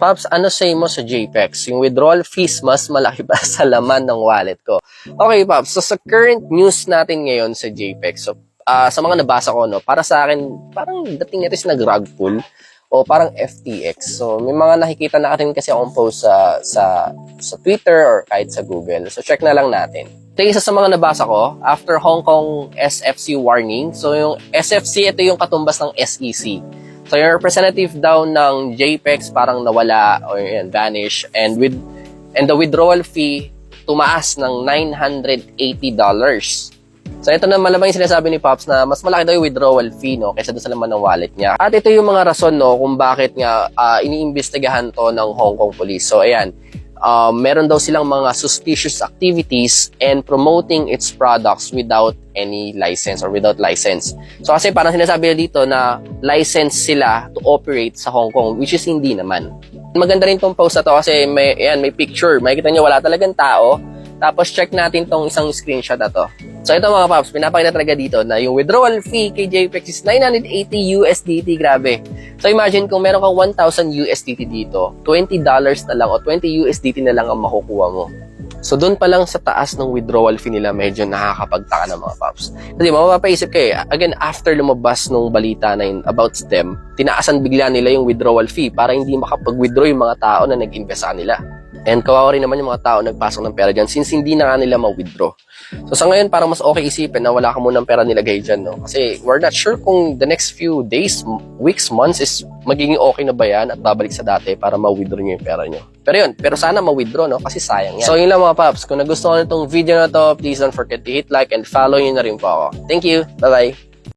Pops, ano say mo sa JPEX? Yung withdrawal fees mas malaki ba sa laman ng wallet ko? Okay, Pops. So, sa current news natin ngayon sa JPEX, so, sa mga nabasa ko, no, para sa akin, parang dating ito is nag-rug pull o parang FTX. So, may mga nakikita na rin kasi akong post sa Twitter or kahit sa Google. So, check na lang natin. Ito yung isa sa mga nabasa ko, after Hong Kong SFC warning. So, yung SFC, ito yung katumbas ng SEC. So, yung representative daw ng JPEX parang nawala or vanish, and the withdrawal fee tumaas ng $980. So, ito na malamang yung sinasabi ni Pops na mas malaki daw yung withdrawal fee, no, kaysa doon sa laman ng wallet niya. At ito yung mga rason, no, kung bakit nga iniimbestigahan to ng Hong Kong Police. So, ayan, meron daw silang mga suspicious activities and promoting its products without any license or without license. So kasi parang sinasabi na dito na license sila to operate sa Hong Kong, which is hindi naman. Maganda rin tong post na to kasi may picture. Makikita nyo wala talagang tao. Tapos check natin tong isang screenshot na to. So ito mga Pops, pinapakita talaga dito na yung withdrawal fee kay JPEX is 980 USDT. Grabe. So imagine kung meron kang 1,000 USDT dito, $20 na lang o 20 USDT na lang ang makukuha mo. So doon pa lang sa taas ng withdrawal fee nila, medyo nakakapagtaka ng mga Pops. Kasi mapapaisip kayo, again, after lumabas nung balita na yun about them, tinaasan bigla nila yung withdrawal fee para hindi makapag-withdraw yung mga tao na nag-invest sa nila. And kawawa rin naman yung mga tao nagpasok ng pera dyan since hindi na nga nila ma-withdraw. So sa ngayon, parang mas okay isipin na wala ka munang pera nilagay dyan, no? Kasi we're not sure kung the next few days, weeks, months is magiging okay na ba yan at babalik sa dati para ma-withdraw nyo yung pera nyo. Pero sana ma-withdraw, no? Kasi sayang yan. So yun lang mga Pops. Kung nagustuhan nyo itong video na to, please don't forget to hit like and follow nyo na rin po ako. Thank you. Bye-bye.